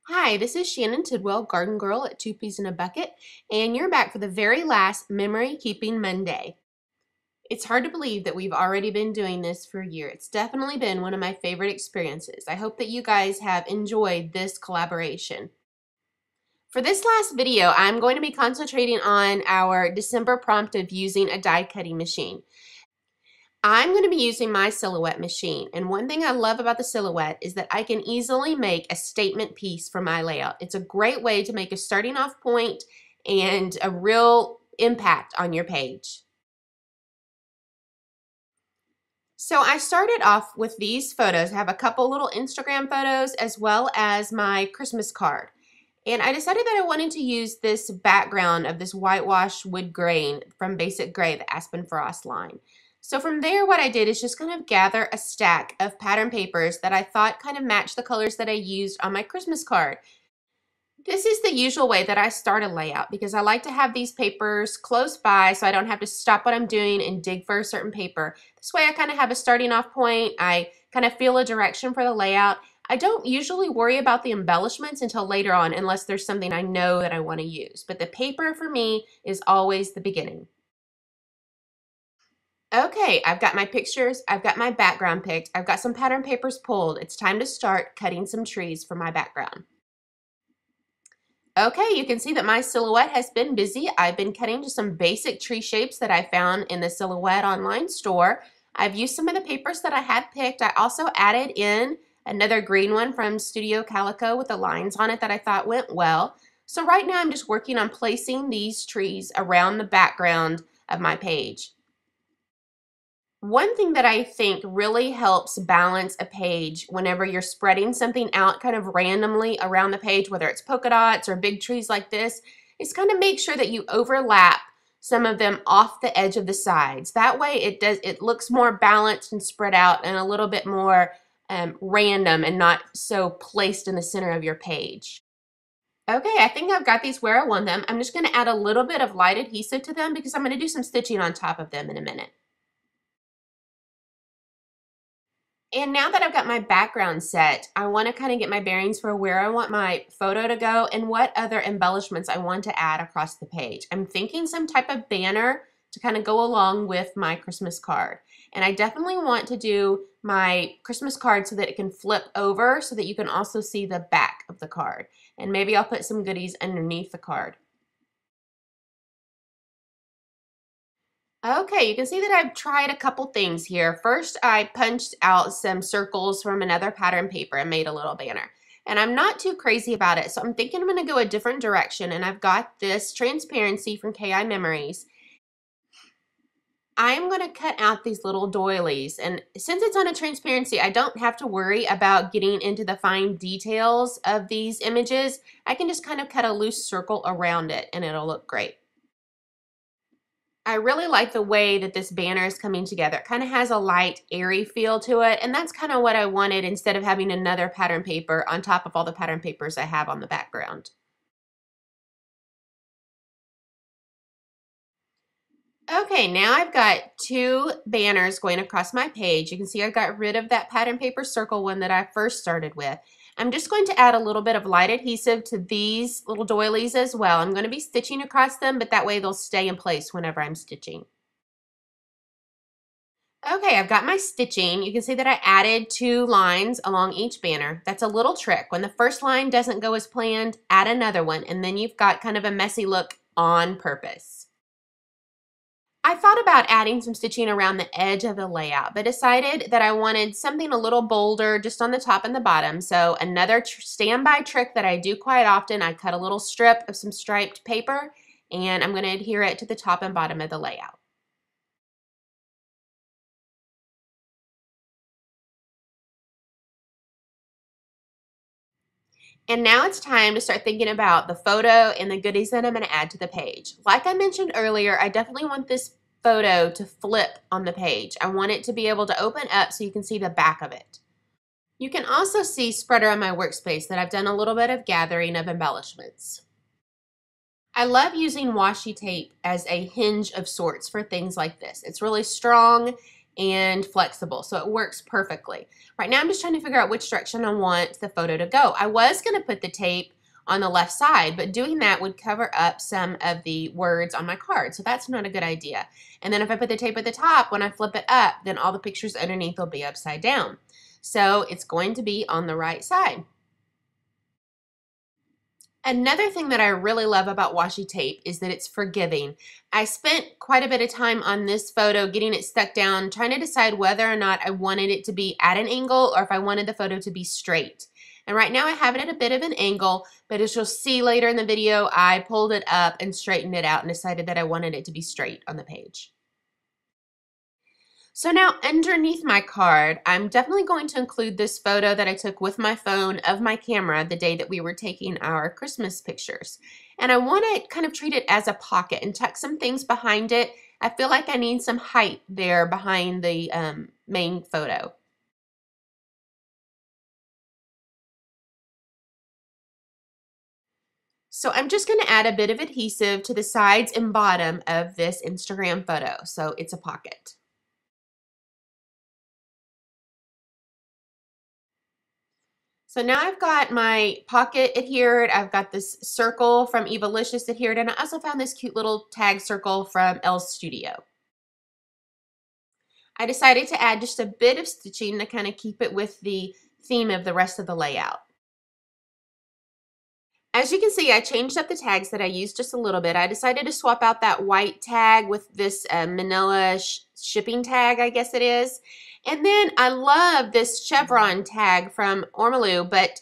Hi, this is Shannon Tidwell, Garden Girl at Two Peas in a Bucket, and you're back for the very last Memory Keeping Monday. It's hard to believe that we've already been doing this for a year. It's definitely been one of my favorite experiences. I hope that you guys have enjoyed this collaboration. For this last video, I'm going to be concentrating on our December prompt of using a die cutting machine. I'm going to be using my Silhouette machine, and one thing I love about the Silhouette is that I can easily make a statement piece for my layout. It's a great way to make a starting off point and a real impact on your page. So I started off with these photos. I have a couple little Instagram photos as well as my Christmas card. And I decided that I wanted to use this background of this whitewash wood grain from Basic Gray, the Aspen Frost line. So from there, what I did is just kind of gather a stack of pattern papers that I thought kind of matched the colors that I used on my Christmas card. This is the usual way that I start a layout because I like to have these papers close by so I don't have to stop what I'm doing and dig for a certain paper. This way I kind of have a starting off point. I kind of feel a direction for the layout. I don't usually worry about the embellishments until later on unless there's something I know that I want to use. But the paper for me is always the beginning. Okay, I've got my pictures, I've got my background picked, I've got some pattern papers pulled. It's time to start cutting some trees for my background. Okay, you can see that my Silhouette has been busy. I've been cutting just some basic tree shapes that I found in the Silhouette online store. I've used some of the papers that I had picked. I also added in another green one from Studio Calico with the lines on it that I thought went well. So right now I'm just working on placing these trees around the background of my page. One thing that I think really helps balance a page whenever you're spreading something out kind of randomly around the page, whether it's polka dots or big trees like this, is kind of make sure that you overlap some of them off the edge of the sides. That way it looks more balanced and spread out and a little bit more random and not so placed in the center of your page. Okay, I think I've got these where I want them. I'm just going to add a little bit of light adhesive to them because I'm going to do some stitching on top of them in a minute. And now that I've got my background set, I want to kind of get my bearings for where I want my photo to go and what other embellishments I want to add across the page. I'm thinking some type of banner to kind of go along with my Christmas card. And I definitely want to do my Christmas card so that it can flip over so that you can also see the back of the card. And maybe I'll put some goodies underneath the card. Okay, you can see that I've tried a couple things here. First, I punched out some circles from another pattern paper and made a little banner. And I'm not too crazy about it, so I'm thinking I'm going to go a different direction. And I've got this transparency from KI Memories. I'm going to cut out these little doilies. And since it's on a transparency, I don't have to worry about getting into the fine details of these images. I can just kind of cut a loose circle around it and it'll look great. I really like the way that this banner is coming together. It kind of has a light, airy feel to it, and that's kind of what I wanted instead of having another pattern paper on top of all the pattern papers I have on the background. Okay, now I've got two banners going across my page. You can see I got rid of that pattern paper circle one that I first started with. I'm just going to add a little bit of light adhesive to these little doilies as well. I'm going to be stitching across them, but that way they'll stay in place whenever I'm stitching. Okay, I've got my stitching. You can see that I added 2 lines along each banner. That's a little trick. When the first line doesn't go as planned, add another one, and then you've got kind of a messy look on purpose. I thought about adding some stitching around the edge of the layout, but decided that I wanted something a little bolder just on the top and the bottom. So another standby trick that I do quite often, I cut a little strip of some striped paper, and I'm going to adhere it to the top and bottom of the layout. And now it's time to start thinking about the photo and the goodies that I'm going to add to the page. Like I mentioned earlier, I definitely want this photo to flip on the page. I want it to be able to open up so you can see the back of it. You can also see spread around my workspace that I've done a little bit of gathering of embellishments. I love using washi tape as a hinge of sorts for things like this. It's really strong and flexible, so it works perfectly. Right now I'm just trying to figure out which direction I want the photo to go. I was going to put the tape on the left side, but doing that would cover up some of the words on my card, so that's not a good idea. And then if I put the tape at the top, when I flip it up, then all the pictures underneath will be upside down. So it's going to be on the right side. Another thing that I really love about washi tape is that it's forgiving. I spent quite a bit of time on this photo getting it stuck down, trying to decide whether or not I wanted it to be at an angle or if I wanted the photo to be straight. And right now I have it at a bit of an angle, but as you'll see later in the video, I pulled it up and straightened it out and decided that I wanted it to be straight on the page. So now underneath my card, I'm definitely going to include this photo that I took with my phone of my camera the day that we were taking our Christmas pictures. And I want to kind of treat it as a pocket and tuck some things behind it. I feel like I need some height there behind the main photo. So I'm just going to add a bit of adhesive to the sides and bottom of this Instagram photo, so it's a pocket. So now I've got my pocket adhered, I've got this circle from Evalicious adhered, and I also found this cute little tag circle from Elle's Studio. I decided to add just a bit of stitching to kind of keep it with the theme of the rest of the layout. As you can see, I changed up the tags that I used just a little bit. I decided to swap out that white tag with this manila shipping tag, I guess it is. And then I love this chevron tag from Ormolu, but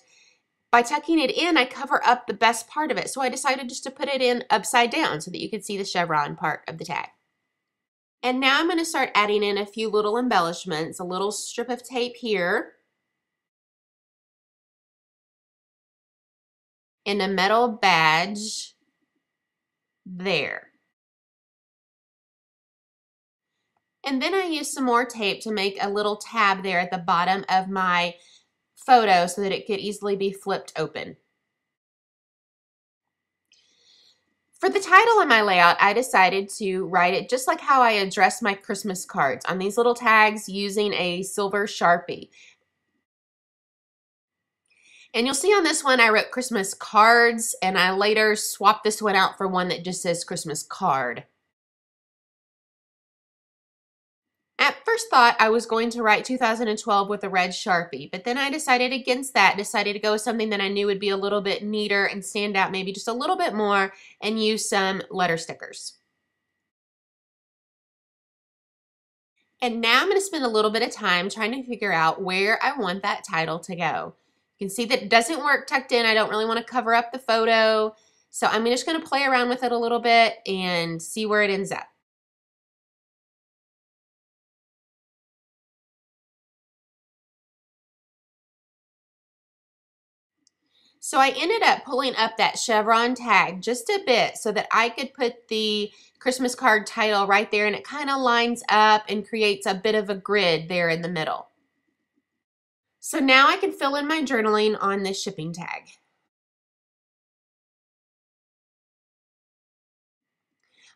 by tucking it in, I cover up the best part of it. So I decided just to put it in upside down so that you could see the chevron part of the tag. And now I'm going to start adding in a few little embellishments, a little strip of tape here, and a metal badge there. And then I use some more tape to make a little tab there at the bottom of my photo so that it could easily be flipped open. For the title of my layout, I decided to write it just like how I address my Christmas cards, on these little tags using a silver Sharpie. And you'll see on this one I wrote Christmas cards, and I later swapped this one out for one that just says Christmas card. At first thought I was going to write 2012 with a red Sharpie, but then I decided against that, decided to go with something that I knew would be a little bit neater and stand out maybe just a little bit more, and use some letter stickers. And now I'm going to spend a little bit of time trying to figure out where I want that title to go. You can see that it doesn't work tucked in. I don't really want to cover up the photo. So I'm just going to play around with it a little bit and see where it ends up. So I ended up pulling up that chevron tag just a bit so that I could put the Christmas card title right there, and it kind of lines up and creates a bit of a grid there in the middle. So now I can fill in my journaling on this shipping tag.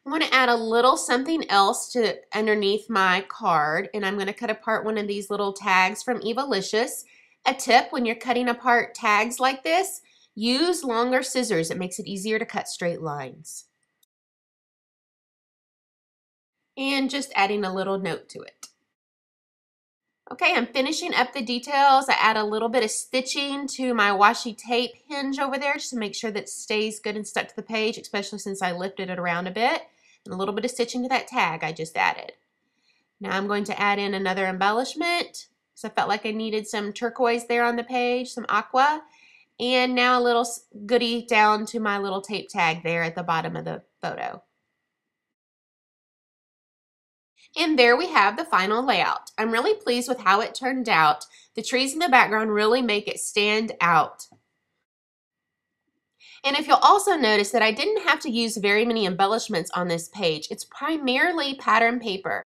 I want to add a little something else to underneath my card, and I'm going to cut apart one of these little tags from Evalicious. A tip when you're cutting apart tags like this, use longer scissors. It makes it easier to cut straight lines. And just adding a little note to it. Okay, I'm finishing up the details. I add a little bit of stitching to my washi tape hinge over there just to make sure that it stays good and stuck to the page, especially since I lifted it around a bit. And a little bit of stitching to that tag I just added. Now I'm going to add in another embellishment. So I felt like I needed some turquoise there on the page, some aqua. And now a little goodie down to my little tape tag there at the bottom of the photo. And there we have the final layout. I'm really pleased with how it turned out. The trees in the background really make it stand out. And if you'll also notice that I didn't have to use very many embellishments on this page. It's primarily pattern paper.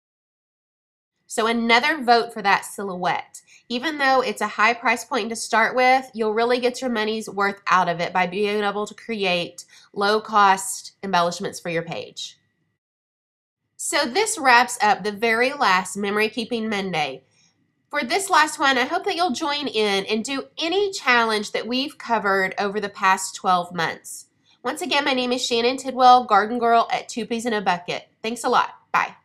So another vote for that silhouette. Even though it's a high price point to start with, you'll really get your money's worth out of it by being able to create low cost embellishments for your page. So this wraps up the very last Memory Keeping Monday. For this last one, I hope that you'll join in and do any challenge that we've covered over the past 12 months. Once again, my name is Shannon Tidwell, Garden Girl at 2 Peas in a Bucket. Thanks a lot. Bye.